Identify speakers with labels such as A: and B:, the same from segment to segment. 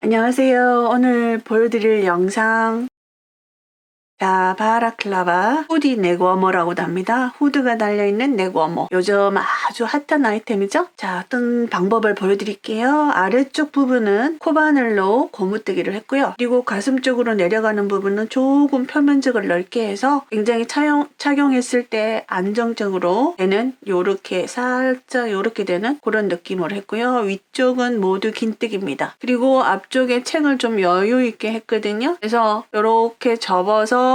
A: 안녕하세요. 오늘 보여드릴 영상 자, 바라클라바 후디 넥워머라고도 합니다. 후드가 달려있는 넥워머. 요즘 아주 핫한 아이템이죠? 자, 어떤 방법을 보여드릴게요. 아래쪽 부분은 코바늘로 고무뜨기를 했고요. 그리고 가슴 쪽으로 내려가는 부분은 조금 표면적을 넓게 해서 굉장히 착용했을 때 안정적으로 되는 요렇게 살짝 요렇게 되는 그런 느낌으로 했고요. 위쪽은 모두 긴뜨기입니다. 그리고 앞쪽에 챙을 좀 여유 있게 했거든요. 그래서 요렇게 접어서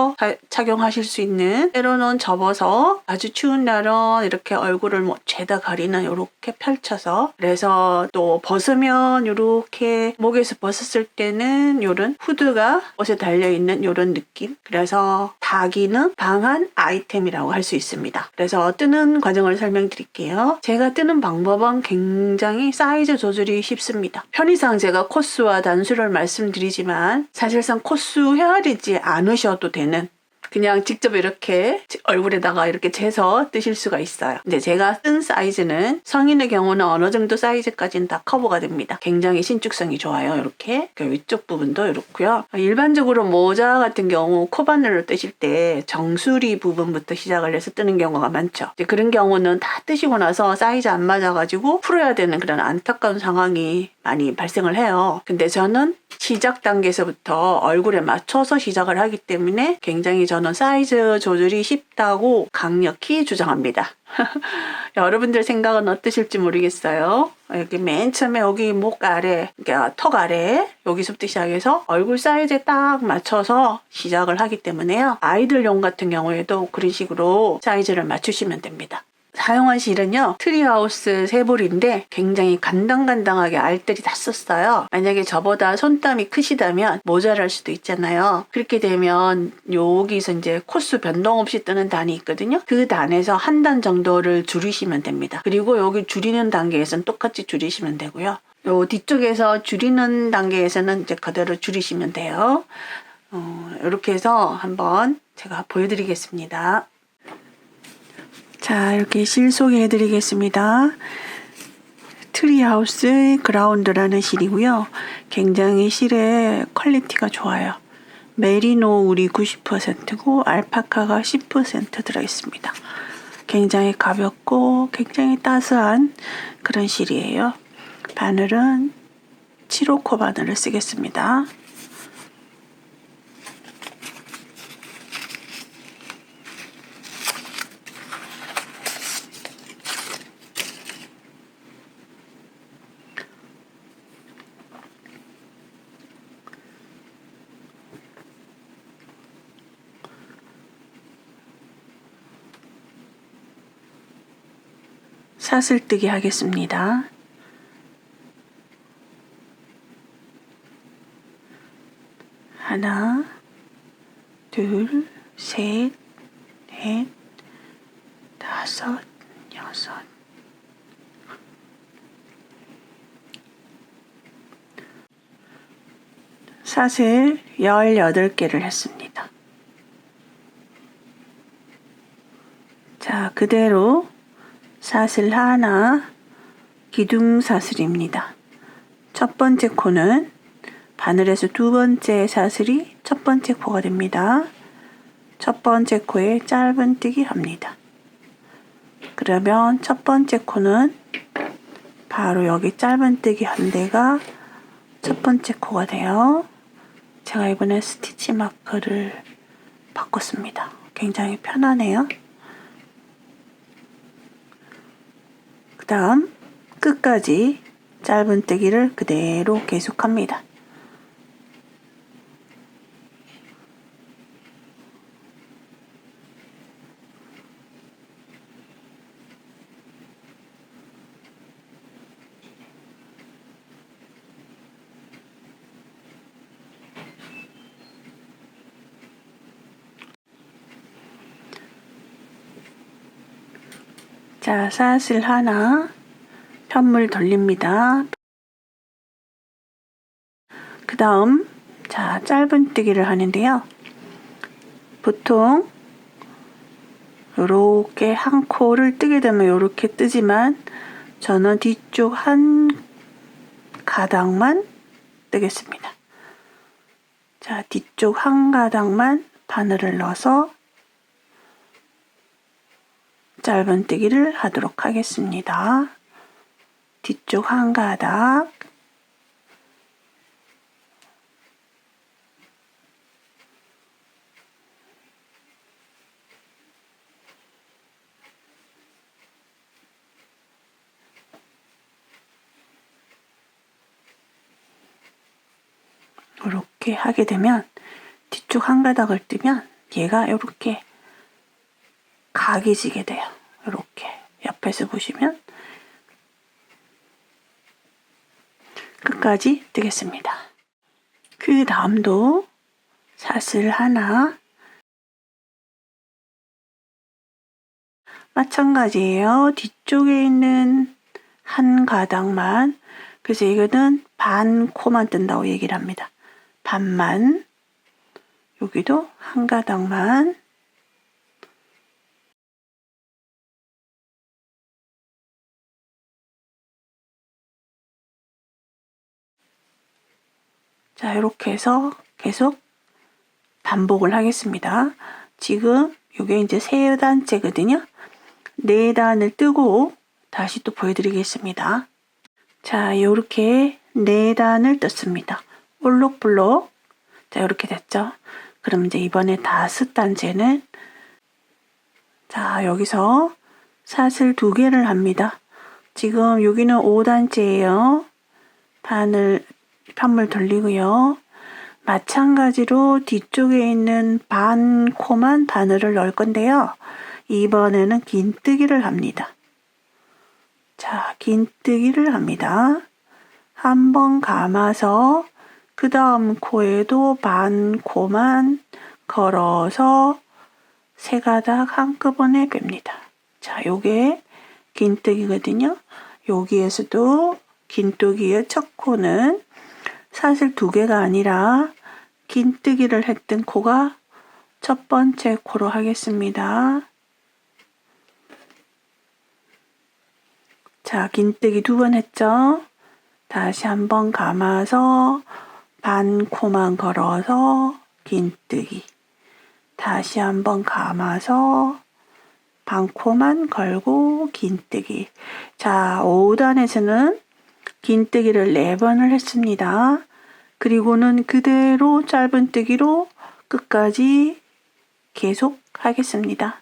A: 착용하실 수 있는, 때로는 접어서 아주 추운 날은 이렇게 얼굴을 뭐 죄다 가리는 이렇게 펼쳐서, 그래서 또 벗으면 이렇게 목에서 벗었을 때는 이런 후드가 옷에 달려있는 이런 느낌. 그래서 다기능 방한 아이템이라고 할 수 있습니다. 그래서 뜨는 과정을 설명드릴게요. 제가 뜨는 방법은 굉장히 사이즈 조절이 쉽습니다. 편의상 제가 코스와 단수를 말씀드리지만 사실상 코스 헤아리지 않으셔도 되는, 그냥 직접 이렇게 얼굴에다가 이렇게 재서 뜨실 수가 있어요. 근데 제가 쓴 사이즈는 성인의 경우는 어느 정도 사이즈까지는 다 커버가 됩니다. 굉장히 신축성이 좋아요. 이렇게 위쪽 부분도 이렇고요. 일반적으로 모자 같은 경우 코바늘로 뜨실 때 정수리 부분부터 시작을 해서 뜨는 경우가 많죠. 이제 그런 경우는 다 뜨시고 나서 사이즈 안 맞아가지고 풀어야 되는 그런 안타까운 상황이 많이 발생을 해요. 근데 저는 시작 단계에서부터 얼굴에 맞춰서 시작을 하기 때문에 굉장히 저는 사이즈 조절이 쉽다고 강력히 주장합니다. 여러분들 생각은 어떠실지 모르겠어요. 여기 맨 처음에 여기 목 아래, 그러니까 턱 아래 여기서부터 시작해서 얼굴 사이즈에 딱 맞춰서 시작을 하기 때문에요. 아이들용 같은 경우에도 그런 식으로 사이즈를 맞추시면 됩니다. 사용한 실은요, 트리하우스 세볼인데 굉장히 간당간당하게 알뜰히 다 썼어요. 만약에 저보다 손땀이 크시다면 모자랄 수도 있잖아요. 그렇게 되면 여기서 이제 코스 변동 없이 뜨는 단이 있거든요. 그 단에서 한 단 정도를 줄이시면 됩니다. 그리고 여기 줄이는 단계에서는 똑같이 줄이시면 되고요. 요 뒤쪽에서 줄이는 단계에서는 이제 그대로 줄이시면 돼요. 이렇게 해서 한번 제가 보여드리겠습니다. 자, 이렇게 실 소개해 드리겠습니다. 트리하우스 그라운드라는 실이고요. 굉장히 실의 퀄리티가 좋아요. 메리노 울이 90%고 알파카가 10% 들어있습니다. 굉장히 가볍고 굉장히 따스한 그런 실이에요. 바늘은 7호코 바늘을 쓰겠습니다. 사슬뜨기 하겠습니다. 하나, 둘, 셋, 넷, 다섯, 여섯. 사슬 18개를 했습니다. 자, 그대로 사슬 하나, 기둥 사슬입니다. 첫 번째 코는 바늘에서 두 번째 사슬이 첫 번째 코가 됩니다. 첫 번째 코에 짧은뜨기 합니다. 그러면 첫 번째 코는 바로 여기 짧은뜨기 한 대가 첫 번째 코가 돼요. 제가 이번에 스티치 마커를 바꿨습니다. 굉장히 편하네요. 그 다음 끝까지 짧은뜨기를 그대로 계속합니다. 자, 사슬 하나, 편물 돌립니다. 그 다음, 자, 짧은뜨기를 하는데요. 보통 요렇게 한 코를 뜨게 되면 요렇게 뜨지만 저는 뒤쪽 한 가닥만 뜨겠습니다. 자, 뒤쪽 한 가닥만 바늘을 넣어서 짧은뜨기를 하도록 하겠습니다. 뒤쪽 한 가닥, 이렇게 하게 되면 뒤쪽 한 가닥을 뜨면 얘가 이렇게 각이 지게 돼요. 이렇게 옆에서 보시면 끝까지 뜨겠습니다. 그 다음도 사슬 하나, 마찬가지예요. 뒤쪽에 있는 한 가닥만, 그래서 이거는 반 코만 뜬다고 얘기를 합니다. 반만, 여기도 한 가닥만, 자, 이렇게 해서 계속 반복을 하겠습니다. 지금 이게 이제 세 단째거든요. 네 단을 뜨고 다시 또 보여드리겠습니다. 자, 이렇게 네 단을 떴습니다. 볼록볼록. 자, 이렇게 됐죠? 그럼 이제 이번에 다섯 단째는 자, 여기서 사슬 2개를 합니다. 지금 여기는 5단째예요. 판물 돌리고요. 마찬가지로 뒤쪽에 있는 반 코만 바늘을 넣을 건데요. 이번에는 긴뜨기를 합니다. 자, 긴뜨기를 합니다. 한번 감아서 그 다음 코에도 반 코만 걸어서 세 가닥 한꺼번에 뺍니다. 자, 요게 긴뜨기거든요. 여기에서도 긴뜨기의 첫 코는 사슬 2개가 아니라 긴뜨기를 했던 코가 첫 번째 코로 하겠습니다. 자, 긴뜨기 2번 했죠? 다시 한번 감아서 반 코만 걸어서 긴뜨기. 다시 한번 감아서 반 코만 걸고 긴뜨기. 자, 5단에서는 긴뜨기를 4번을 했습니다. 그리고는 그대로 짧은뜨기로 끝까지 계속 하겠습니다.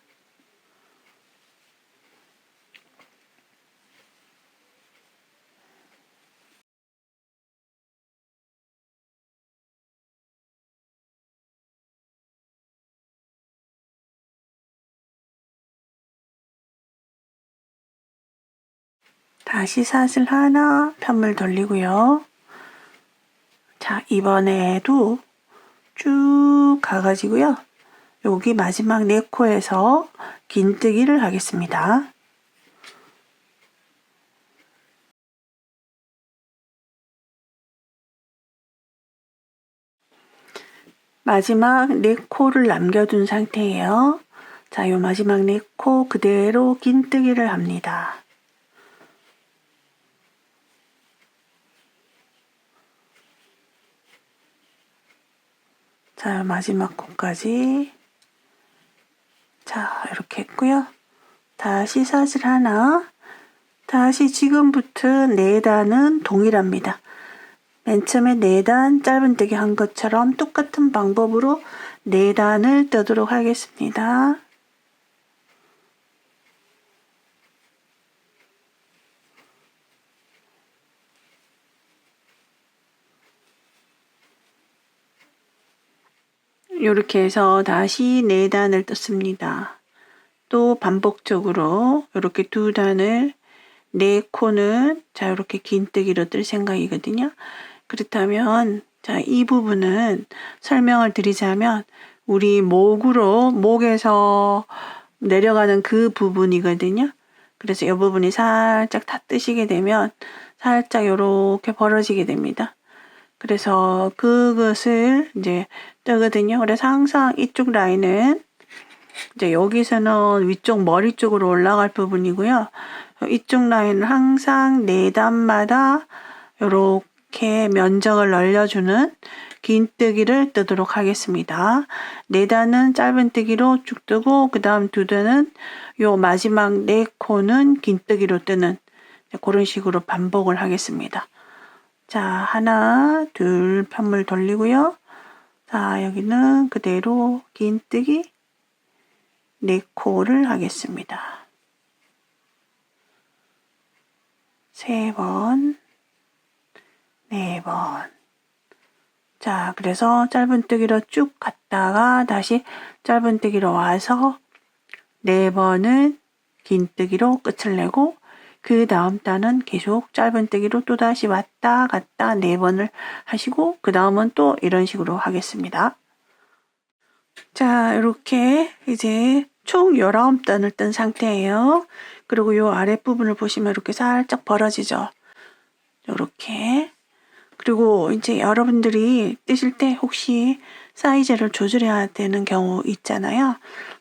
A: 다시 사슬 하나 편물 돌리고요. 자, 이번에도 쭉 가가지고요. 여기 마지막 4코에서 긴뜨기를 하겠습니다. 마지막 4코를 남겨둔 상태예요. 자, 요 마지막 4코 그대로 긴뜨기를 합니다. 자, 마지막 코까지. 자, 이렇게 했고요. 다시 사슬 하나. 다시 지금부터 4단은 동일합니다. 맨 처음에 4단 짧은뜨기 한 것처럼 똑같은 방법으로 4단을 뜨도록 하겠습니다. 이렇게 해서 다시 4단을 떴습니다. 또 반복적으로 이렇게 2단을 4코는 자 이렇게 긴뜨기로 뜰 생각이거든요. 그렇다면 자, 이 부분은 설명을 드리자면 우리 목에서 내려가는 그 부분이거든요. 그래서 이 부분이 살짝 다 뜨시게 되면 살짝 이렇게 벌어지게 됩니다. 그래서 그것을 이제 뜨거든요. 그래서 항상 이쪽 라인은 이제 여기서는 위쪽 머리 쪽으로 올라갈 부분이고요. 이쪽 라인은 항상 4단마다 이렇게 면적을 늘려주는 긴뜨기를 뜨도록 하겠습니다. 4단은 짧은뜨기로 쭉 뜨고 그 다음 2단은 요 마지막 4코는 긴뜨기로 뜨는 그런 식으로 반복을 하겠습니다. 자, 하나, 둘, 편물 돌리고요. 자, 여기는 그대로 긴뜨기 4코를 하겠습니다. 3번, 4번. 자, 그래서 짧은뜨기로 쭉 갔다가 다시 짧은뜨기로 와서 4번은 긴뜨기로 끝을 내고 그 다음 단은 계속 짧은뜨기로 또다시 왔다 갔다 4번을 하시고 그 다음은 또 이런 식으로 하겠습니다. 자, 이렇게 이제 총 19단을 뜬 상태예요. 그리고 요 아랫부분을 보시면 이렇게 살짝 벌어지죠. 이렇게. 그리고 이제 여러분들이 뜨실 때 혹시 사이즈를 조절해야 되는 경우 있잖아요.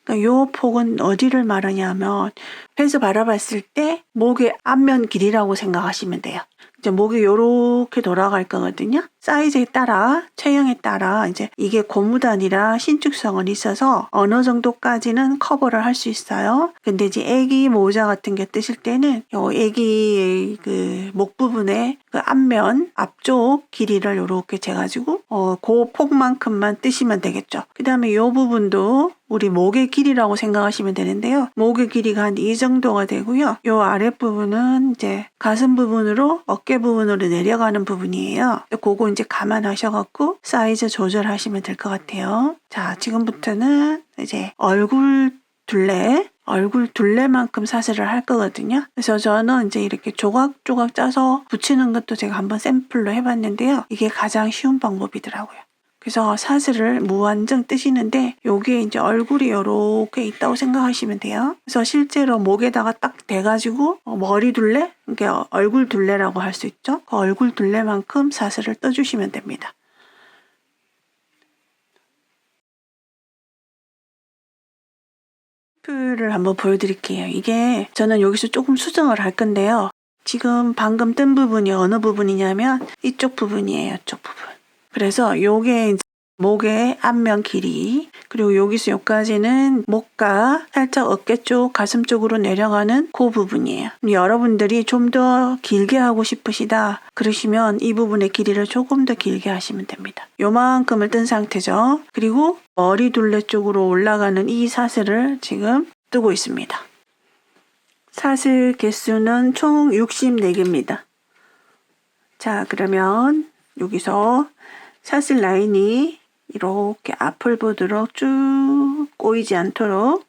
A: 그러니까 요 폭은 어디를 말하냐면 펜스 바라봤을 때 목의 앞면 길이라고 생각하시면 돼요. 이제 목이 요렇게 돌아갈 거거든요. 사이즈에 따라, 체형에 따라 이제 이게 고무단이라 신축성은 있어서 어느 정도까지는 커버를 할 수 있어요. 근데 이제 애기 모자 같은 게 뜨실 때는 요 애기의 그 목 부분에 그 앞면, 앞쪽 길이를 요렇게 재가지고 그 폭만큼만 뜨시면 되겠죠. 그 다음에 요 부분도 우리 목의 길이라고 생각하시면 되는데요. 목의 길이가 한 이 정도가 되고요. 요 아랫부분은 이제 가슴 부분으로 어깨 부분으로 내려가는 부분이에요. 그거 이제 감안하셔갖고 사이즈 조절하시면 될 것 같아요. 자, 지금부터는 이제 얼굴 둘레만큼 사슬을 할 거거든요. 그래서 저는 이제 이렇게 조각조각 짜서 붙이는 것도 제가 한번 샘플로 해봤는데요. 이게 가장 쉬운 방법이더라고요. 그래서 사슬을 무한정 뜨시는데 요게 이제 얼굴이 이렇게 있다고 생각하시면 돼요. 그래서 실제로 목에다가 딱 대가지고 머리 둘레, 그러니까 얼굴 둘레라고 할 수 있죠. 그 얼굴 둘레만큼 사슬을 떠주시면 됩니다. 를 한번 보여드릴게요. 이게 저는 여기서 조금 수정을 할 건데요. 지금 방금 뜬 부분이 어느 부분이냐면 이쪽 부분이에요. 이쪽 부분. 그래서 요게 이제 목의 앞면 길이, 그리고 여기서 여기까지는 목과 살짝 어깨 쪽, 가슴 쪽으로 내려가는 그 부분이에요. 여러분들이 좀 더 길게 하고 싶으시다 그러시면 이 부분의 길이를 조금 더 길게 하시면 됩니다. 요만큼을 뜬 상태죠. 그리고 머리 둘레 쪽으로 올라가는 이 사슬을 지금 뜨고 있습니다. 사슬 개수는 총 64개입니다. 자, 그러면 여기서 사슬 라인이 이렇게 앞을 보도록 쭉 꼬이지 않도록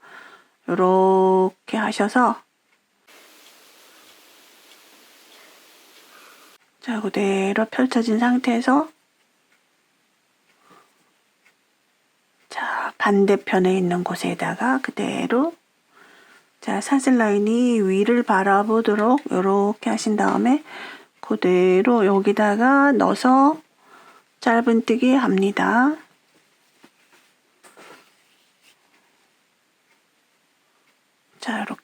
A: 이렇게 하셔서 자, 그대로 펼쳐진 상태에서 자, 반대편에 있는 곳에다가 그대로 자, 사슬 라인이 위를 바라보도록 이렇게 하신 다음에 그대로 여기다가 넣어서 짧은뜨기 합니다. 자, 이렇게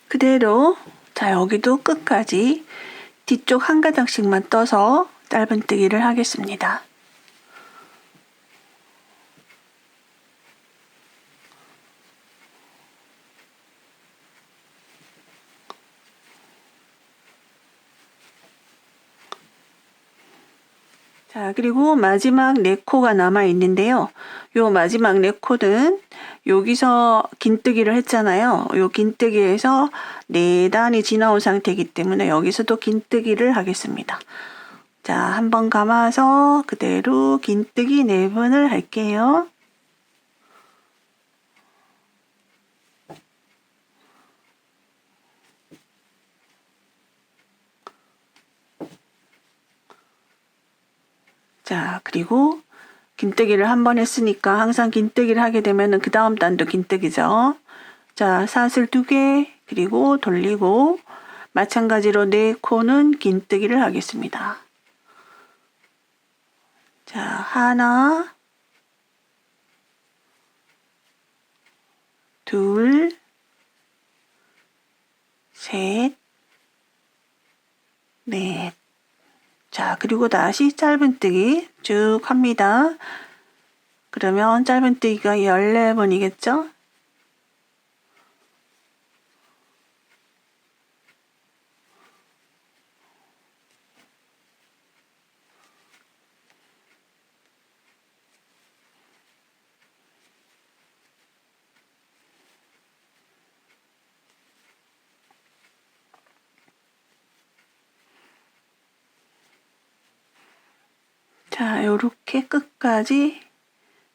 A: 그대로 자, 여기도 끝까지 뒤쪽 한 가닥씩만 떠서 짧은뜨기를 하겠습니다. 자, 그리고 마지막 4코가 남아 있는데요. 요 마지막 4코는 여기서 긴뜨기를 했잖아요. 요 긴뜨기에서 4단이 지나온 상태이기 때문에 여기서도 긴뜨기를 하겠습니다. 자, 한번 감아서 그대로 긴뜨기 4번을 할게요. 자, 그리고 긴뜨기를 한 번 했으니까 항상 긴뜨기를 하게 되면 그 다음 단도 긴뜨기죠. 자, 사슬 2개 그리고 돌리고 마찬가지로 4코는 긴뜨기를 하겠습니다. 자, 하나, 둘, 셋, 넷. 자, 자, 그리고 다시 짧은뜨기 쭉 합니다. 그러면 짧은뜨기가 14번이겠죠? 자, 요렇게 끝까지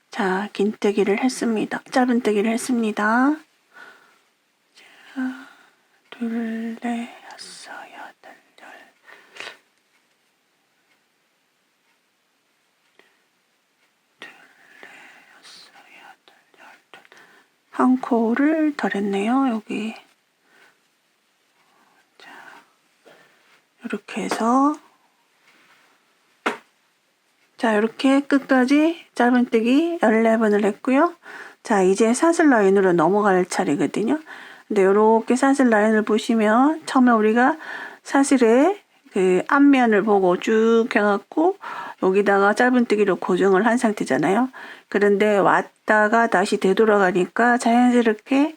A: 자, 긴뜨기를 했습니다. 짧은뜨기를 했습니다. 자, 둘, 넷, 여섯, 여덟, 열. 둘, 넷, 여섯, 여덟, 열. 한 코를 덜 했네요, 여기. 자, 이렇게 해서 자, 이렇게 끝까지 짧은뜨기 14번을 했고요. 자, 이제 사슬 라인으로 넘어갈 차례거든요. 근데 이렇게 사슬 라인을 보시면 처음에 우리가 사슬의 그 앞면을 보고 쭉 해갖고 여기다가 짧은뜨기로 고정을 한 상태잖아요. 그런데 왔다가 다시 되돌아가니까 자연스럽게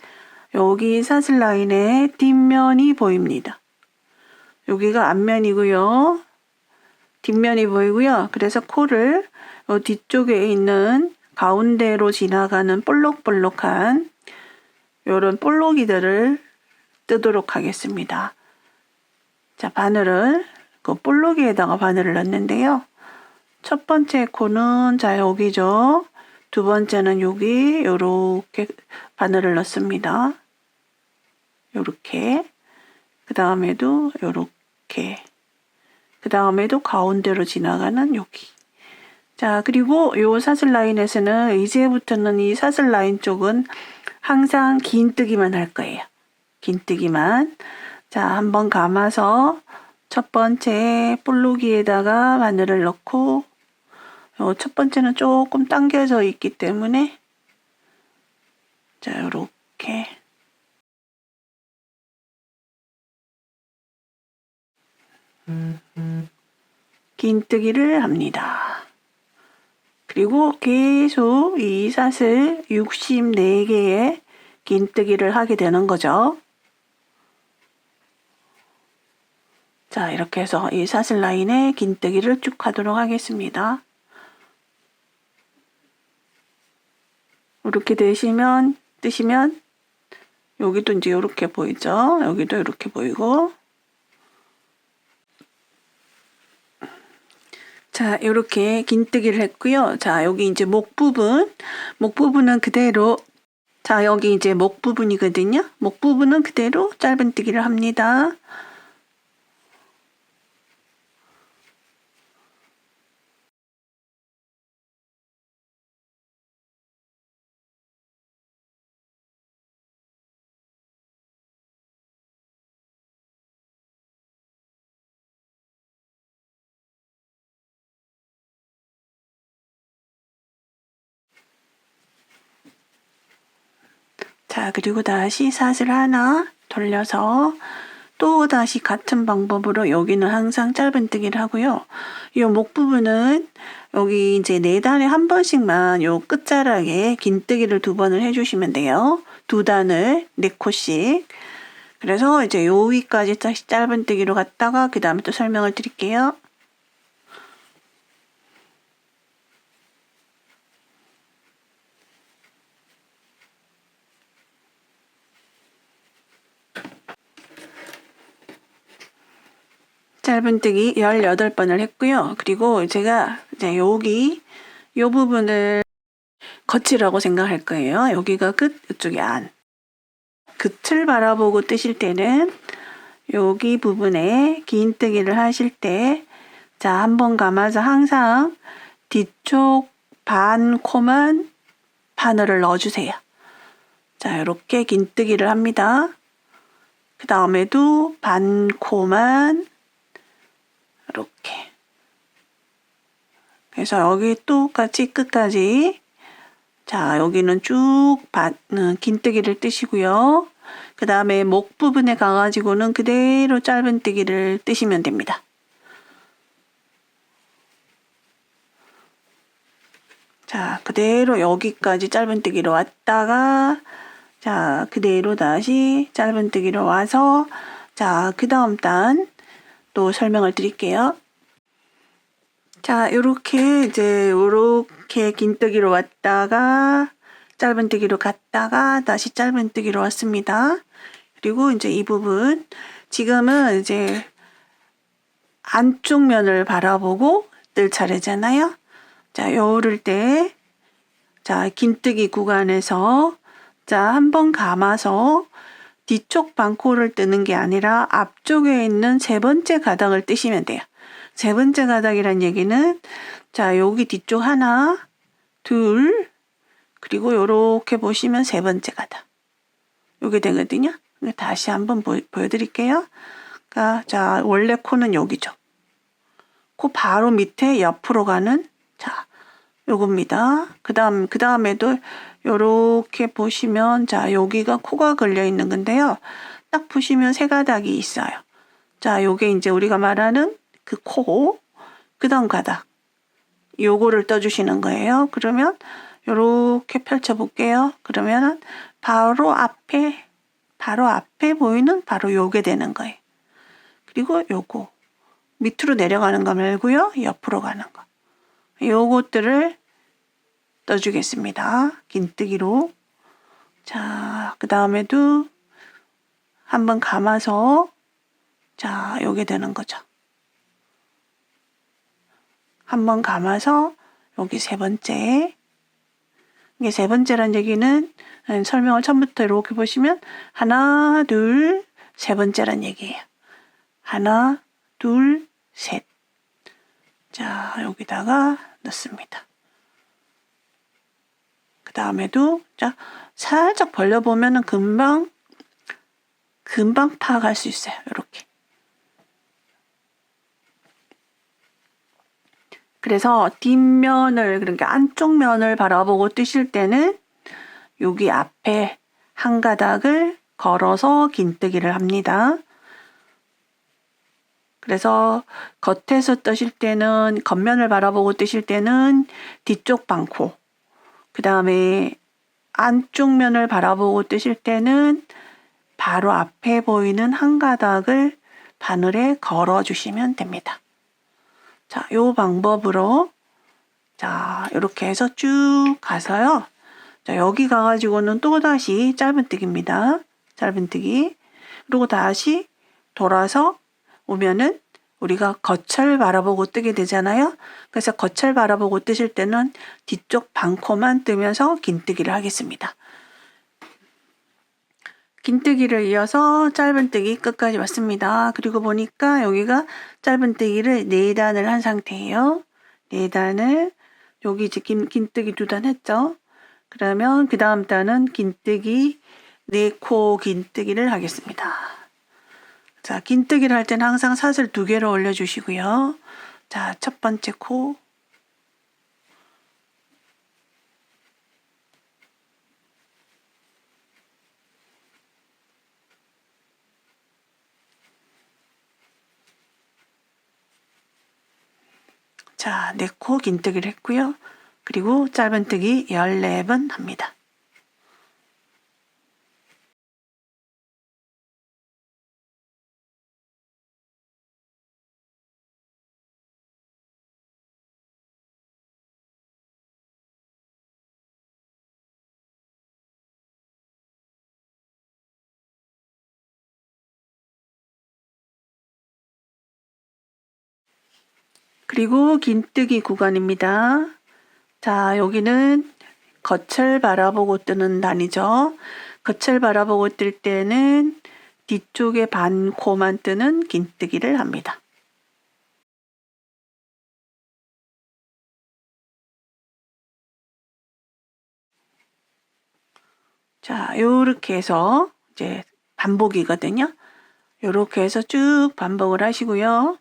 A: 여기 사슬 라인의 뒷면이 보입니다. 여기가 앞면이고요. 뒷면이 보이고요. 그래서 코를 뒤쪽에 있는 가운데로 지나가는 볼록볼록한 요런 볼록이들을 뜨도록 하겠습니다. 자, 바늘을 그 볼록이에다가 바늘을 넣는데요. 첫 번째 코는 자, 여기죠. 두 번째는 여기 요렇게 바늘을 넣습니다. 요렇게. 그 다음에도 요렇게. 그 다음에도 가운데로 지나가는 여기. 자, 그리고 요 사슬 라인에서는 이제부터는 이 사슬 라인 쪽은 항상 긴뜨기만 할 거예요. 긴뜨기만. 자, 한번 감아서 첫 번째 볼록이에다가 바늘을 넣고 요 첫 번째는 조금 당겨져 있기 때문에 자, 요렇게 긴뜨기를 합니다. 그리고 계속 이 사슬 64개의 긴뜨기를 하게 되는 거죠. 자, 이렇게 해서 이 사슬 라인에 긴뜨기를 쭉 하도록 하겠습니다. 이렇게 뜨시면 여기도 이제 이렇게 보이죠? 여기도 이렇게 보이고. 자, 이렇게 긴뜨기를 했고요. 자, 여기 이제 목 부분은 그대로 자, 여기 이제 목 부분이거든요. 목 부분은 그대로 짧은뜨기를 합니다. 자, 그리고 다시 사슬 하나 돌려서 또 다시 같은 방법으로 여기는 항상 짧은뜨기를 하고요. 이 목 부분은 여기 이제 4단에 한 번씩만 요 끝자락에 긴뜨기를 2번을 해주시면 돼요. 2단을 4코씩. 그래서 이제 요 위까지 다시 짧은뜨기로 갔다가 그 다음에 또 설명을 드릴게요. 짧은뜨기 18번을 했고요. 그리고 제가 이제 여기 요 부분을 거치라고 생각할 거예요. 여기가 끝, 이쪽이 안. 끝을 바라보고 뜨실 때는 여기 부분에 긴뜨기를 하실 때 자, 한번 감아서 항상 뒤쪽 반 코만 바늘을 넣어주세요. 자, 이렇게 긴뜨기를 합니다. 그 다음에도 반 코만 이렇게. 그래서 여기 똑같이 끝까지 자, 여기는 쭉 긴뜨기를 뜨시고요. 그 다음에 목 부분에 가가지고는 그대로 짧은뜨기를 뜨시면 됩니다. 자, 그대로 여기까지 짧은뜨기로 왔다가 자, 그대로 다시 짧은뜨기로 와서 자, 그 다음 단 또 설명을 드릴게요. 자, 요렇게 이제 요렇게 긴뜨기로 왔다가 짧은뜨기로 갔다가 다시 짧은뜨기로 왔습니다. 그리고 이제 이 부분 지금은 이제 안쪽 면을 바라보고 뜰 차례잖아요. 자, 요럴 때 자, 긴뜨기 구간에서 자, 한번 감아서 뒤쪽 반코를 뜨는 게 아니라 앞쪽에 있는 세 번째 가닥을 뜨시면 돼요. 세 번째 가닥이란 얘기는 자, 여기 뒤쪽 하나, 둘, 그리고 요렇게 보시면 세 번째 가닥. 요게 되거든요. 다시 한번 보여드릴게요. 그러니까 자, 원래 코는 여기죠. 코 바로 밑에 옆으로 가는 자, 요겁니다. 그 다음에도 요렇게 보시면 자, 여기가 코가 걸려 있는 건데요. 딱 보시면 세 가닥이 있어요. 자, 요게 이제 우리가 말하는 그 코, 그 다음 가닥. 요거를 떠주시는 거예요. 그러면 요렇게 펼쳐 볼게요. 그러면은 바로 앞에 보이는 바로 요게 되는 거예요. 그리고 요거 밑으로 내려가는 거 말고요. 옆으로 가는 거. 요것들을 떠주겠습니다. 긴뜨기로. 자, 그 다음에도 한번 감아서 자, 요게 되는 거죠. 한번 감아서 여기 세 번째. 이게 세 번째란 얘기는 설명을 처음부터 이렇게 보시면 하나, 둘, 세 번째란 얘기예요. 하나, 둘, 셋. 자, 여기다가 넣습니다. 그 다음에도 자, 살짝 벌려보면은 금방 파악할 수 있어요. 이렇게. 그래서 뒷면을, 그러니까 안쪽 면을 바라보고 뜨실 때는 여기 앞에 한 가닥을 걸어서 긴뜨기를 합니다. 그래서 겉에서 뜨실 때는, 겉면을 바라보고 뜨실 때는 뒤쪽 반코, 그 다음에 안쪽 면을 바라보고 뜨실 때는 바로 앞에 보이는 한 가닥을 바늘에 걸어 주시면 됩니다. 자, 요 방법으로 자, 이렇게 해서 쭉 가서요. 자, 여기 가가지고는 또 다시 짧은뜨기입니다. 짧은뜨기. 그리고 다시 돌아서 오면은 우리가 겉을 바라보고 뜨게 되잖아요. 그래서 겉을 바라보고 뜨실 때는 뒤쪽 반코만 뜨면서 긴뜨기를 하겠습니다. 긴뜨기를 이어서 짧은뜨기 끝까지 왔습니다. 그리고 보니까 여기가 짧은뜨기를 4단을 한 상태예요. 4단을 여기 이제 긴뜨기 2단 했죠. 그러면 그 다음 단은 긴뜨기 4코 긴뜨기를 하겠습니다. 자, 긴뜨기를 할 때는 항상 사슬 2개를 올려주시고요. 자, 첫 번째 코. 자, 4코 긴뜨기를 했고요. 그리고 짧은뜨기 14번 합니다. 그리고 긴뜨기 구간입니다. 자, 여기는 겉을 바라보고 뜨는 단이죠. 겉을 바라보고 뜰 때는 뒤쪽에 반코만 뜨는 긴뜨기를 합니다. 자, 요렇게 해서 이제 반복이거든요. 요렇게 해서 쭉 반복을 하시고요.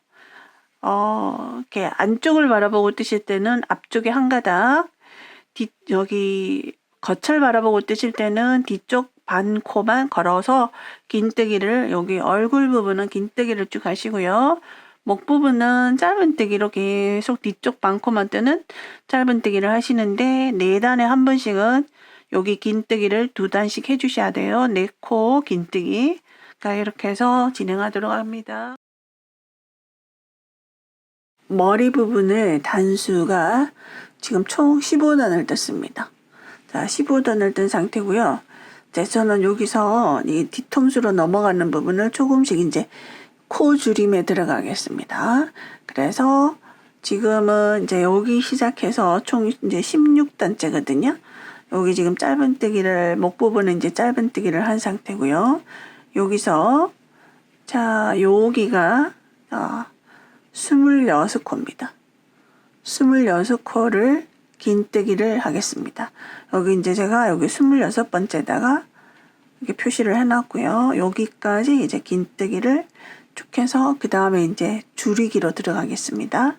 A: 이렇게 안쪽을 바라보고 뜨실 때는 앞쪽에 한 가닥, 여기 겉을 바라보고 뜨실 때는 뒤쪽 반코만 걸어서 긴뜨기를, 여기 얼굴 부분은 긴뜨기를 쭉 하시고요. 목 부분은 짧은뜨기로 계속 뒤쪽 반코만 뜨는 짧은뜨기를 하시는데 4단에 한 번씩은 여기 긴뜨기를 2단씩 해주셔야 돼요. 4코 긴뜨기. 그러니까 이렇게 해서 진행하도록 합니다. 머리 부분을 단수가 지금 총 15단을 떴습니다. 자, 15단을 뜬 상태고요. 이제 저는 여기서 이 뒤통수로 넘어가는 부분을 조금씩 이제 코 줄임에 들어가겠습니다. 그래서 지금은 이제 여기 시작해서 총 이제 16단째거든요. 여기 지금 짧은뜨기를 목 부분은 이제 짧은뜨기를 한 상태고요. 여기서 자, 여기가 26코입니다. 26코를 긴뜨기를 하겠습니다. 여기 이제 제가 여기 26번째다가 이렇게 표시를 해놨고요. 여기까지 이제 긴뜨기를 쭉 해서 그 다음에 이제 줄이기로 들어가겠습니다.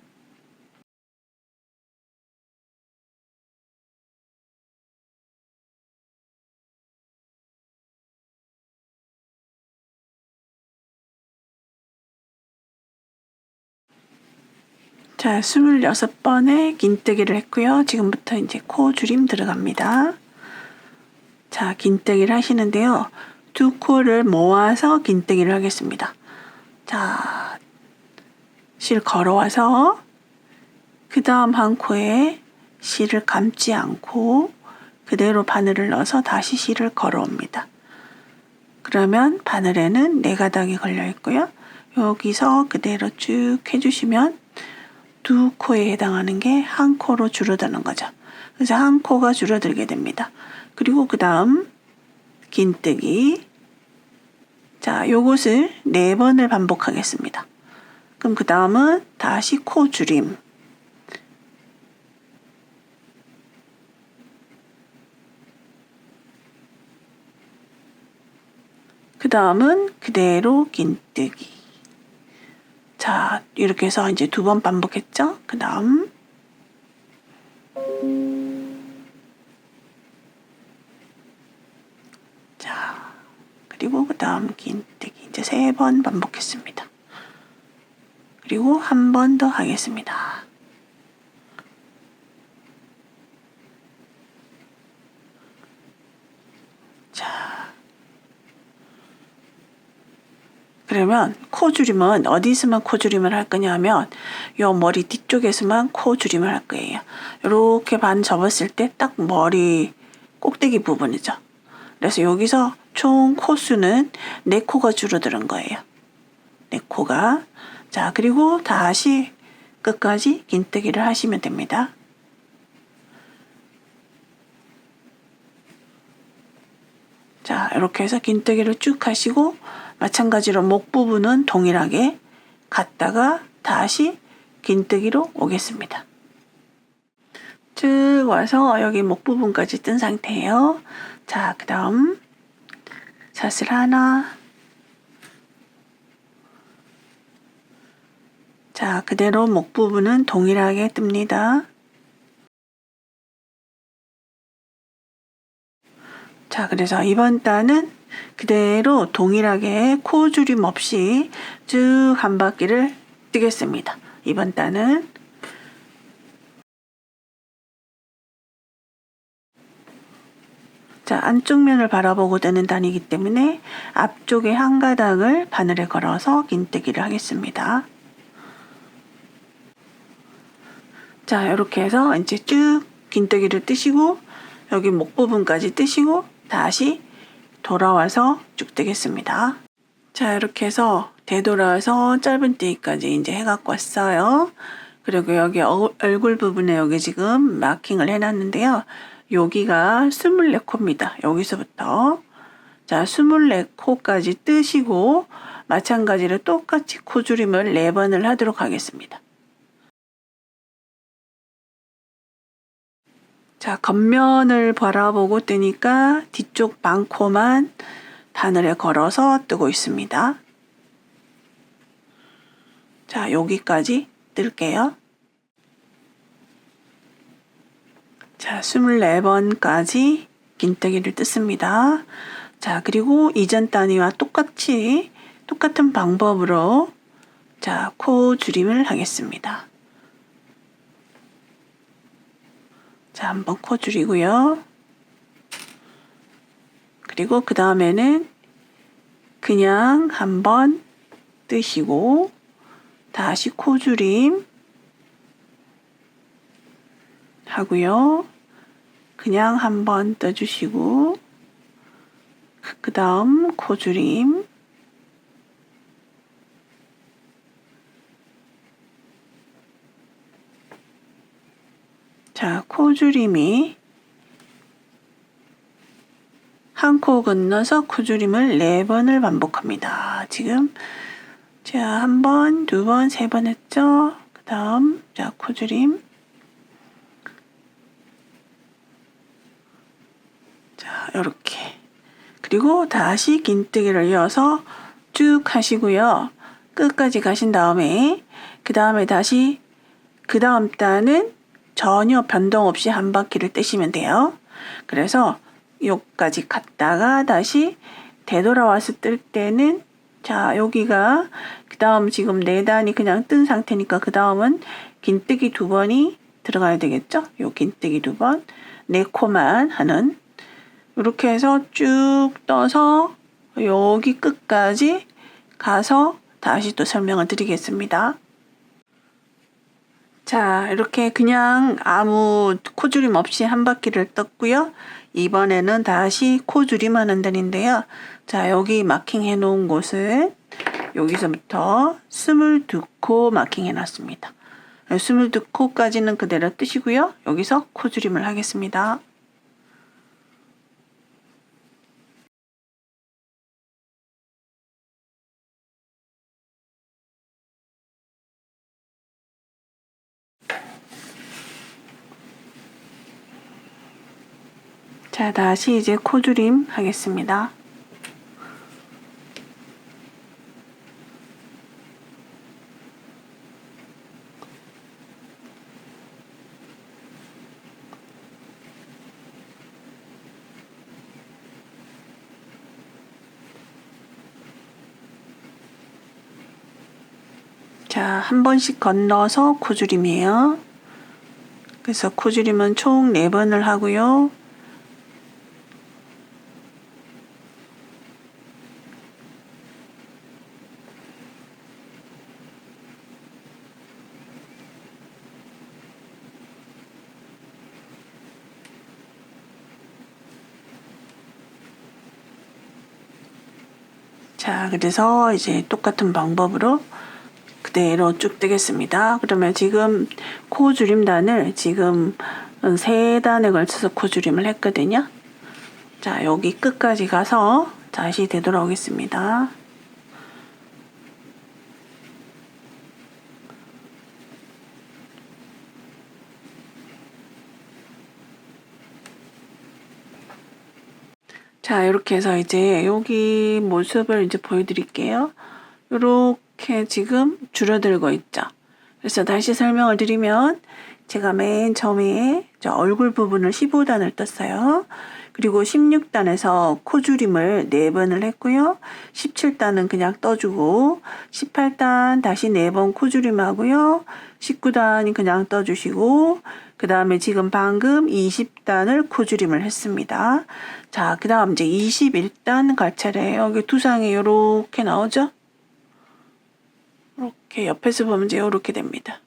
A: 자, 26번에 긴뜨기를 했고요. 지금부터 이제 코 줄임 들어갑니다. 자, 긴뜨기를 하시는데요. 2코를 모아서 긴뜨기를 하겠습니다. 자, 실 걸어와서 그 다음 한 코에 실을 감지 않고 그대로 바늘을 넣어서 다시 실을 걸어옵니다. 그러면 바늘에는 4가닥이 걸려 있고요. 여기서 그대로 쭉 해주시면 2코에 해당하는 게 한 코로 줄어드는 거죠. 그래서 한 코가 줄어들게 됩니다. 그리고 그 다음 긴뜨기. 자, 요것을 4번을 반복하겠습니다. 그럼 그 다음은 다시 코 줄임. 그 다음은 그대로 긴뜨기. 자, 이렇게 해서 이제 2번 반복했죠? 그 다음 자, 그리고 그 다음 긴뜨기 이제 3번 반복했습니다. 그리고 한 번 더 하겠습니다. 자, 그러면 코 줄임은 어디서만 코 줄임을 할 거냐면 요 머리 뒤쪽에서만 코 줄임을 할 거예요. 이렇게 반 접었을 때 딱 머리 꼭대기 부분이죠. 그래서 여기서 총 코수는 4코가 줄어드는 거예요. 4코가. 자, 그리고 다시 끝까지 긴뜨기를 하시면 됩니다. 자, 이렇게 해서 긴뜨기를 쭉 하시고 마찬가지로 목 부분은 동일하게 갔다가 다시 긴뜨기로 오겠습니다. 쭉 와서 여기 목 부분까지 뜬 상태예요. 자, 그 다음 사슬 하나. 자, 그대로 목 부분은 동일하게 뜹니다. 자, 그래서 이번 단은 그대로 동일하게 코 줄임 없이 쭉 한 바퀴를 뜨겠습니다. 이번 단은 자, 안쪽 면을 바라보고 뜨는 단이기 때문에 앞쪽에 한 가닥을 바늘에 걸어서 긴뜨기를 하겠습니다. 자, 이렇게 해서 이제 쭉 긴뜨기를 뜨시고 여기 목 부분까지 뜨시고 다시 돌아와서 쭉 뜨겠습니다. 자, 이렇게 해서 되돌아서 짧은뜨기까지 이제 해갖고 왔어요. 그리고 여기 얼굴 부분에 여기 지금 마킹을 해놨는데요. 여기가 24코입니다. 여기서부터 자, 24코까지 뜨시고 마찬가지로 똑같이 코줄임을 4번을 하도록 하겠습니다. 자, 겉면을 바라보고 뜨니까 뒤쪽 반코만 바늘에 걸어서 뜨고 있습니다. 자, 여기까지 뜰게요. 자, 24번까지 긴뜨기를 뜯습니다. 자, 그리고 이전 단위와 똑같은 방법으로 자, 코 줄임을 하겠습니다. 자, 한번 코 줄이고요. 그리고 그 다음에는 그냥 한번 뜨시고 다시 코 줄임 하고요. 그냥 한번 떠주시고 그 다음 코 줄임 자, 코 줄임이 한 코 건너서 코 줄임을 4번을 반복합니다. 지금 자, 1번, 2번, 3번 했죠? 그 다음 자, 코 줄임 자, 요렇게 그리고 다시 긴뜨기를 이어서 쭉 하시고요. 끝까지 가신 다음에 그 다음에 다시 그 다음 단은 전혀 변동 없이 한 바퀴를 뜨시면 돼요. 그래서 여기까지 갔다가 다시 되돌아와서 뜰 때는 자, 여기가 그 다음 지금 4단이 그냥 뜬 상태니까 그 다음은 긴뜨기 2번이 들어가야 되겠죠? 요 긴뜨기 2번 4코만 하는 이렇게 해서 쭉 떠서 여기 끝까지 가서 다시 또 설명을 드리겠습니다. 자, 이렇게 그냥 아무 코줄임 없이 한 바퀴를 떴고요. 이번에는 다시 코줄임 하는 단인데요. 자, 여기 마킹해 놓은 곳은 여기서부터 22코 마킹해 놨습니다. 22코까지는 그대로 뜨시고요. 여기서 코줄임을 하겠습니다. 자, 다시 이제 코줄임 하겠습니다. 자, 한 번씩 건너서 코줄임이에요. 그래서 코줄임은 총 4번을 하고요. 자, 그래서 이제 똑같은 방법으로 그대로 쭉 뜨겠습니다. 그러면 지금 코줄임단을 지금 3단에 걸쳐서 코줄임을 했거든요. 자, 여기 끝까지 가서 다시 되돌아오겠습니다. 자, 이렇게 해서 이제 여기 모습을 이제 보여드릴게요. 이렇게 지금 줄어들고 있죠. 그래서 다시 설명을 드리면 제가 맨 처음에 저 얼굴 부분을 15단을 떴어요. 그리고 16단에서 코줄임을 4번을 했고요. 17단은 그냥 떠주고 18단 다시 4번 코줄임 하고요. 19단이 그냥 떠주시고 그 다음에 지금 방금 20단을 코줄임을 했습니다. 자, 그 다음 이제 21단 갈 차례예요. 여기 두상이 이렇게 나오죠? 이렇게 옆에서 보면 이제 이렇게 됩니다.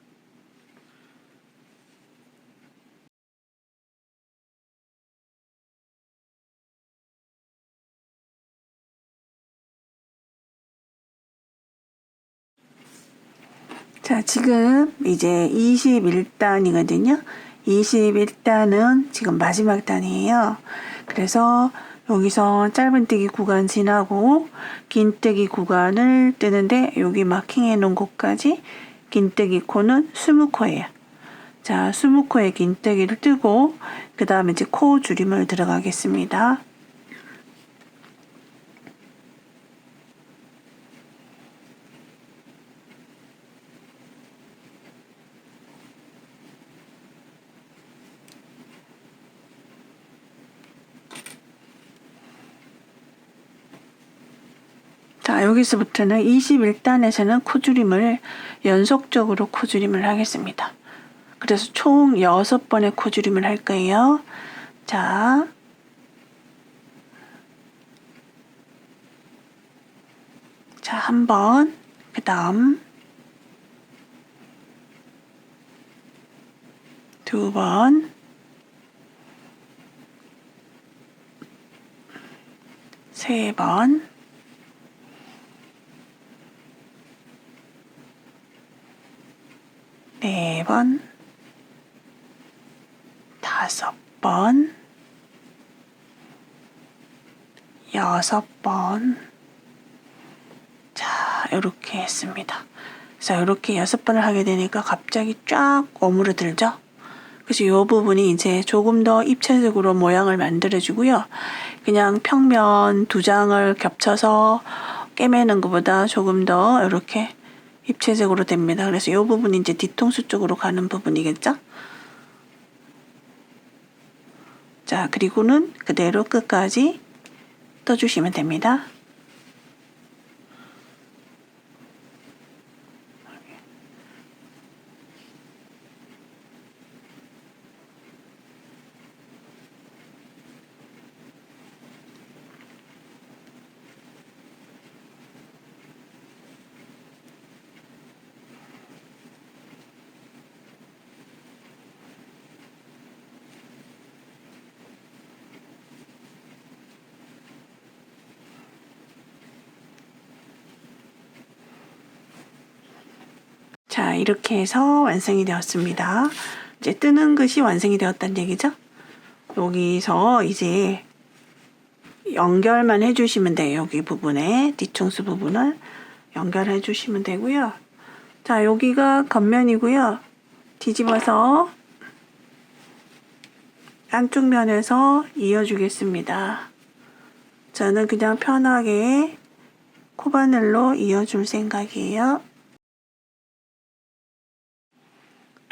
A: 자, 지금 이제 21단이거든요. 21단은 지금 마지막 단이에요. 그래서 여기서 짧은뜨기 구간 지나고 긴뜨기 구간을 뜨는데 여기 마킹해 놓은 곳까지 긴뜨기 코는 20코예요. 자, 20코의 긴뜨기를 뜨고 그 다음에 이제 코 줄임을 들어가겠습니다. 자, 여기서부터는 21단에서는 코줄임을 연속적으로 코줄임을 하겠습니다. 그래서 총 6번의 코줄임을 할 거예요. 자, 한 번, 그 다음 2번, 3번, 4번, 5번, 6번. 자, 이렇게 했습니다. 그래서 이렇게 6번을 하게 되니까 갑자기 쫙 오므려들죠. 그래서 이 부분이 이제 조금 더 입체적으로 모양을 만들어 주고요. 그냥 평면 2장을 겹쳐서 꿰매는 것보다 조금 더 이렇게 입체적으로 됩니다. 그래서 이 부분이 이제 뒤통수 쪽으로 가는 부분이겠죠. 자, 그리고는 그대로 끝까지 떠주시면 됩니다. 자, 이렇게 해서 완성이 되었습니다. 이제 뜨는 것이 완성이 되었다는 얘기죠. 여기서 이제 연결만 해주시면 돼요. 여기 부분에 뒤통수 부분을 연결해 주시면 되고요. 자, 여기가 겉면이고요. 뒤집어서 안쪽 면에서 이어주겠습니다. 저는 그냥 편하게 코바늘로 이어줄 생각이에요.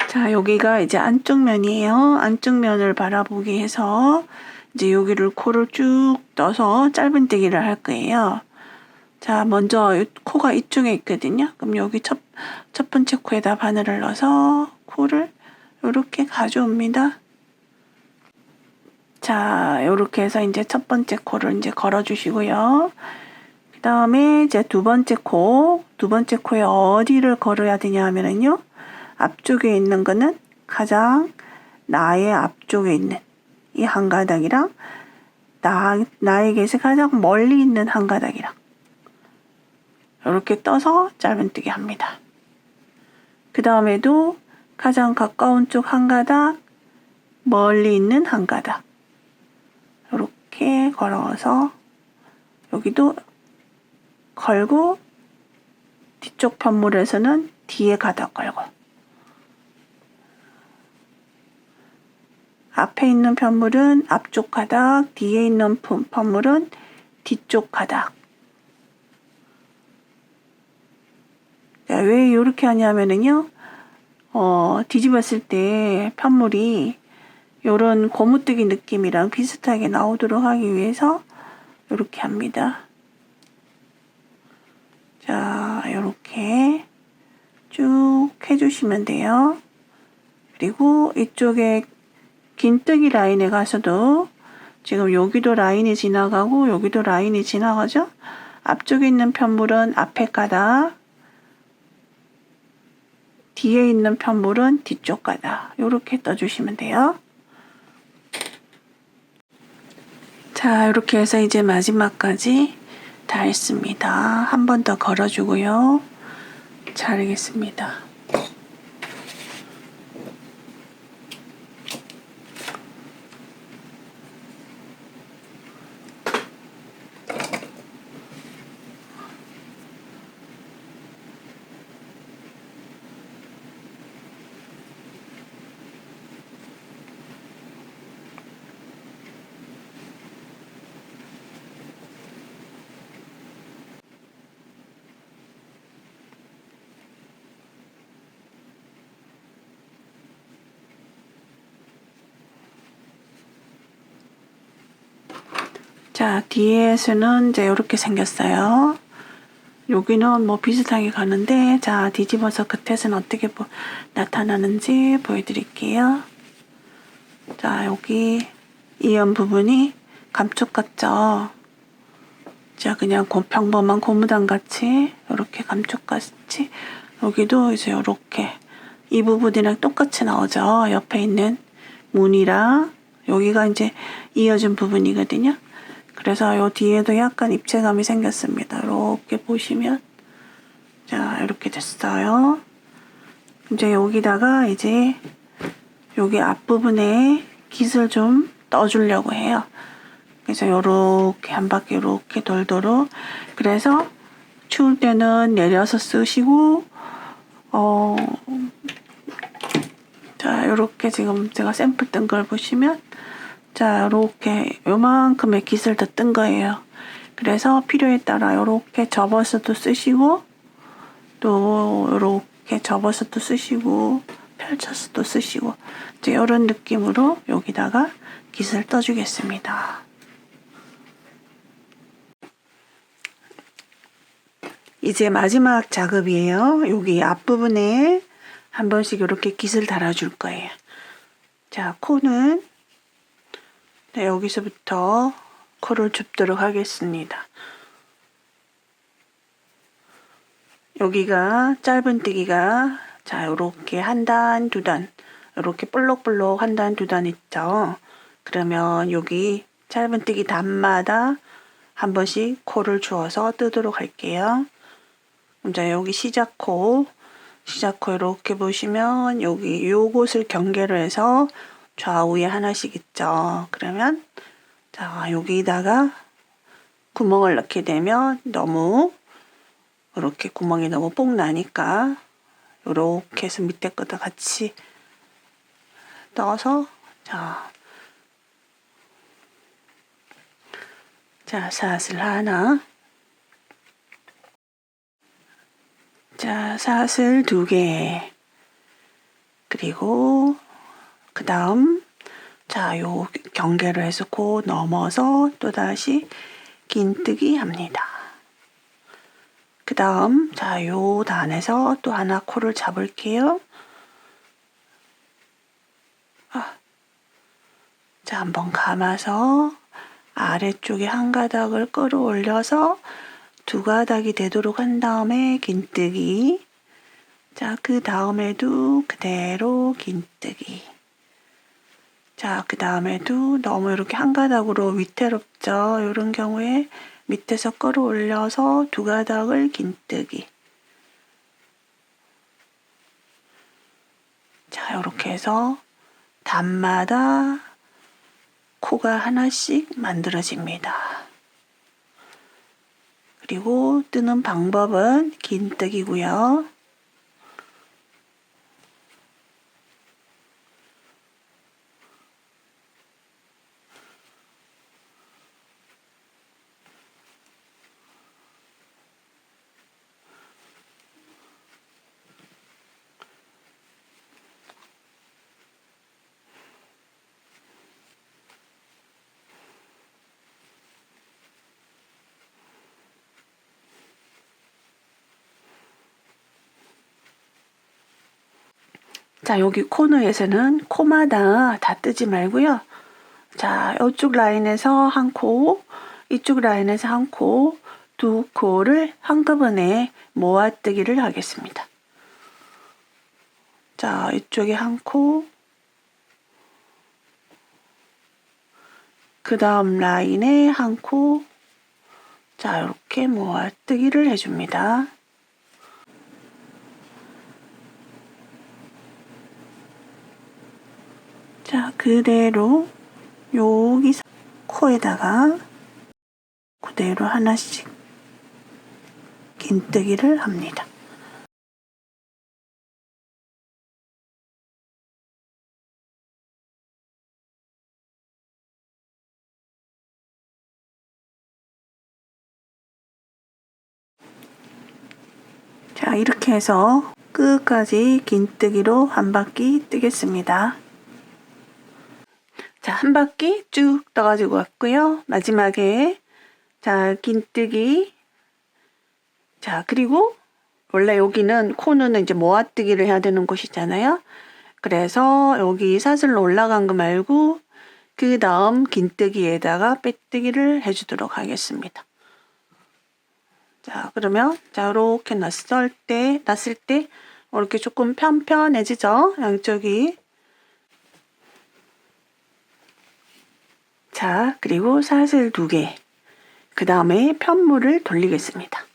A: 자, 여기가 이제 안쪽 면이에요. 안쪽 면을 바라보게 해서 이제 여기를 코를 쭉 떠서 짧은뜨기를 할 거예요. 자, 먼저 코가 이쪽에 있거든요. 그럼 여기 첫 번째 코에다 바늘을 넣어서 코를 이렇게 가져옵니다. 자, 이렇게 해서 이제 첫 번째 코를 이제 걸어주시고요. 그 다음에 이제 두 번째 코에 어디를 걸어야 되냐 하면은요. 앞쪽에 있는 거는 가장 나의 앞쪽에 있는 이 한 가닥이랑 나에게서 가장 멀리 있는 한 가닥이랑 이렇게 떠서 짧은뜨기 합니다. 그 다음에도 가장 가까운 쪽 한 가닥, 멀리 있는 한 가닥 이렇게 걸어서 여기도 걸고 뒤쪽 편물에서는 뒤에 가닥 걸고 앞에 있는 편물은 앞쪽 가닥, 뒤에 있는 편물은 뒤쪽 가닥. 자, 왜 이렇게 하냐면은요, 뒤집었을 때 편물이 이런 고무뜨기 느낌이랑 비슷하게 나오도록 하기 위해서 이렇게 합니다. 자, 이렇게 쭉 해주시면 돼요. 그리고 이쪽에 긴뜨기 라인에 가서도 지금 여기도 라인이 지나가고 여기도 라인이 지나가죠? 앞쪽에 있는 편물은 앞에 가닥, 뒤에 있는 편물은 뒤쪽 가닥 이렇게 떠주시면 돼요. 자, 이렇게 해서 이제 마지막까지 다 했습니다. 한 번 더 걸어주고요. 자르겠습니다. 자, 뒤에서는 이제 이렇게 생겼어요. 여기는 뭐 비슷하게 가는데, 자, 뒤집어서 끝에서는 어떻게 나타나는지 보여드릴게요. 자, 여기 이연 부분이 감쪽 같죠? 자, 그냥 평범한 고무단 같이, 이렇게 감쪽 같이, 여기도 이제 이렇게 이 부분이랑 똑같이 나오죠. 옆에 있는 무늬랑, 여기가 이제 이어진 부분이거든요. 그래서 요 뒤에도 약간 입체감이 생겼습니다. 이렇게 보시면, 자, 이렇게 됐어요. 이제 여기다가 이제 여기 앞부분에 깃을 좀 떠주려고 해요. 그래서 요렇게 한 바퀴 요렇게 돌도록. 그래서 추울 때는 내려서 쓰시고, 자, 요렇게 지금 제가 샘플 뜬 걸 보시면, 자, 요렇게 요만큼의 깃을 더 뜬 거예요. 그래서 필요에 따라 요렇게 접어서도 쓰시고, 또 요렇게 접어서도 쓰시고, 펼쳐서도 쓰시고, 이제 이런 느낌으로 여기다가 깃을 떠주겠습니다. 이제 마지막 작업이에요. 여기 앞부분에 한 번씩 이렇게 깃을 달아줄 거예요. 자, 코는 네, 여기서부터 코를 줍도록 하겠습니다. 여기가 짧은뜨기가 자, 요렇게 한 단, 두 단, 요렇게 볼록볼록 한 단, 두 단 있죠. 그러면 여기 짧은뜨기 단마다 한 번씩 코를 주어서 뜨도록 할게요. 이제 여기 시작코 이렇게 보시면 여기 요곳을 경계로 해서 좌우에 하나씩 있죠. 그러면 자, 여기다가 구멍을 넣게 되면 너무 이렇게 구멍이 너무 뽕 나니까 이렇게 해서 밑에 거다 같이 넣어서 자, 사슬 하나, 자, 사슬 2개, 그리고 그 다음 자, 요 경계로 해서 코 넘어서 또다시 긴뜨기 합니다. 그 다음 자, 요 단에서 또 하나 코를 잡을게요. 자, 한번 감아서 아래쪽에 한 가닥을 끌어올려서 두 가닥이 되도록 한 다음에 긴뜨기. 자, 그 다음에도 그대로 긴뜨기. 자, 그 다음에도 너무 이렇게 한 가닥으로 위태롭죠. 이런 경우에 밑에서 끌어올려서 두 가닥을 긴뜨기. 자, 이렇게 해서 단마다 코가 하나씩 만들어집니다. 그리고 뜨는 방법은 긴뜨기고요. 자, 여기 코너에서는 코마다 다 뜨지 말고요. 자, 이쪽 라인에서 한 코, 이쪽 라인에서 한 코, 두 코를 한꺼번에 모아뜨기를 하겠습니다. 자, 이쪽에 한 코, 그 다음 라인에 한 코, 자, 이렇게 모아뜨기를 해줍니다. 자, 그대로 여기 코에다가 그대로 하나씩 긴뜨기를 합니다. 자, 이렇게 해서 끝까지 긴뜨기로 한 바퀴 뜨겠습니다. 자, 한 바퀴 쭉 떠가지고 왔고요. 마지막에 자, 긴뜨기 자, 그리고 원래 여기는 코는 이제 모아뜨기를 해야 되는 곳이잖아요. 그래서 여기 사슬로 올라간 거 말고 그 다음 긴뜨기에다가 빼뜨기를 해주도록 하겠습니다. 자, 그러면 자 이렇게 놨을 때 이렇게 조금 편편해지죠? 양쪽이. 자, 그리고 사슬 2개. 그 다음에 편물을 돌리겠습니다.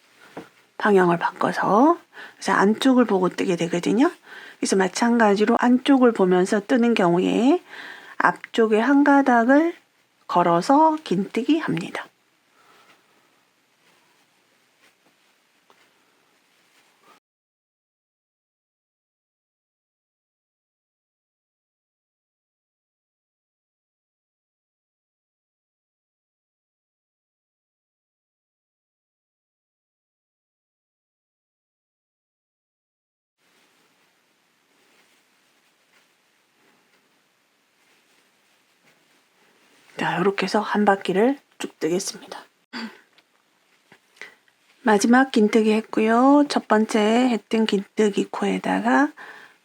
A: 방향을 바꿔서. 그래서 안쪽을 보고 뜨게 되거든요. 그래서 마찬가지로 안쪽을 보면서 뜨는 경우에 앞쪽에 한 가닥을 걸어서 긴뜨기 합니다. 자, 이렇게 해서 한 바퀴를 쭉 뜨겠습니다. 마지막 긴뜨기 했고요. 첫 번째 했던 긴뜨기 코에다가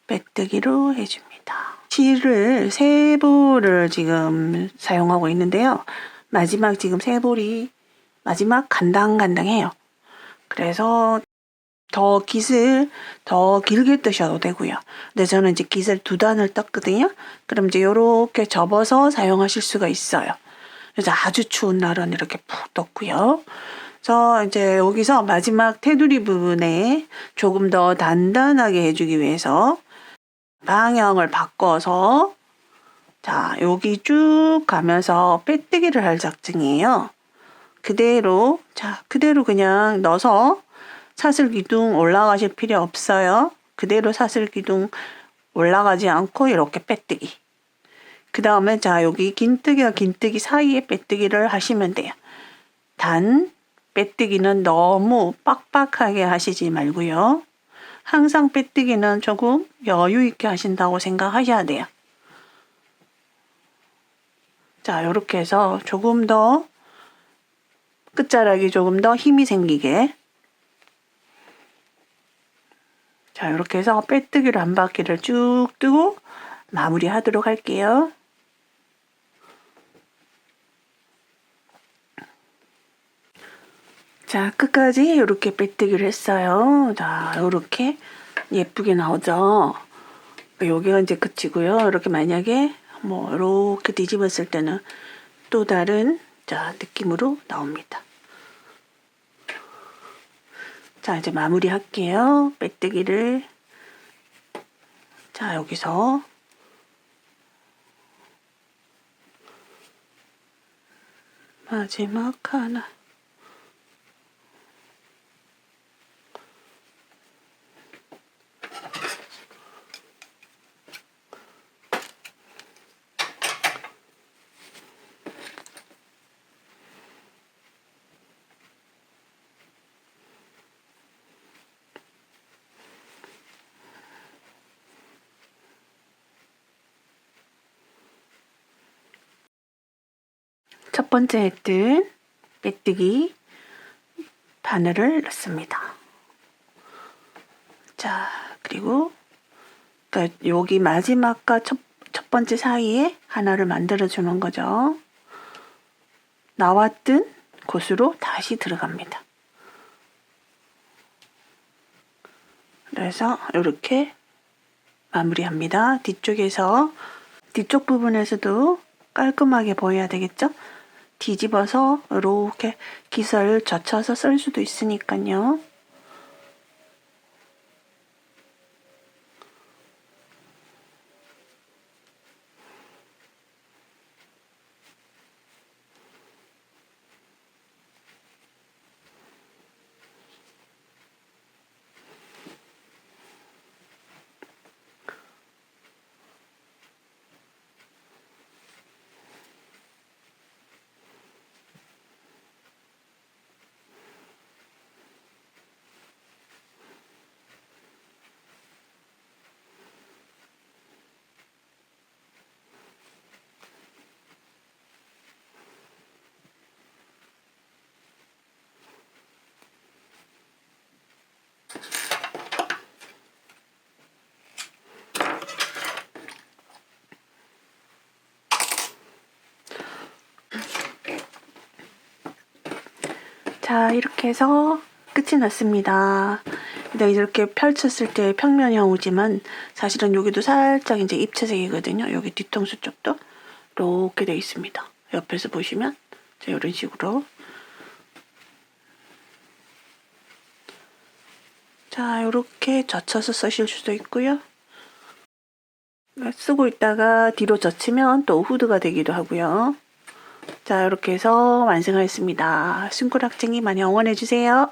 A: 빼뜨기로 해줍니다. 실을 3볼을 지금 사용하고 있는데요. 마지막 지금 3볼이 마지막 간당간당해요. 그래서 깃을 더 길게 뜨셔도 되고요. 근데 저는 이제 깃을 2단을 떴거든요. 그럼 이제 이렇게 접어서 사용하실 수가 있어요. 그래서 아주 추운 날은 이렇게 푹 떴고요. 그래서 이제 여기서 마지막 테두리 부분에 조금 더 단단하게 해주기 위해서 방향을 바꿔서 자, 여기 쭉 가면서 빼뜨기를 할 작정이에요. 그대로 그냥 넣어서 사슬 기둥 올라가실 필요 없어요. 그대로 사슬 기둥 올라가지 않고 이렇게 빼뜨기. 그 다음에 자, 여기 긴뜨기와 긴뜨기 사이에 빼뜨기를 하시면 돼요. 단 빼뜨기는 너무 빡빡하게 하시지 말고요. 항상 빼뜨기는 조금 여유 있게 하신다고 생각하셔야 돼요. 자, 이렇게 해서 조금 더 끝자락이 조금 더 힘이 생기게. 자, 이렇게 해서 빼뜨기로 한 바퀴를 쭉 뜨고 마무리 하도록 할게요. 자, 끝까지 이렇게 빼뜨기를 했어요. 자, 이렇게 예쁘게 나오죠. 여기가 이제 끝이고요. 이렇게 만약에 뭐 이렇게 뒤집었을 때는 또 다른 자 느낌으로 나옵니다. 자, 이제 마무리 할게요. 빼뜨기를. 자, 여기서 마지막 하나. 첫 번째 했던 빼뜨기 바늘을 넣습니다. 자, 그리고 그러니까 여기 마지막과 첫 번째 사이에 하나를 만들어 주는 거죠. 나왔던 곳으로 다시 들어갑니다. 그래서 이렇게 마무리합니다. 뒤쪽 부분에서도 깔끔하게 보여야 되겠죠? 뒤집어서 이렇게 깃을 젖혀서 쓸 수도 있으니까요. 자, 이렇게 해서 끝이 났습니다. 근데 이렇게 펼쳤을 때 평면형이지만 사실은 여기도 살짝 이제 입체색이거든요. 여기 뒤통수 쪽도 이렇게 돼 있습니다. 옆에서 보시면 자, 이런 식으로. 자, 이렇게 젖혀서 쓰실 수도 있고요. 쓰고 있다가 뒤로 젖히면 또 후드가 되기도 하고요. 자, 이렇게 해서 완성하였습니다. 숨구락쟁이 많이 응원해주세요.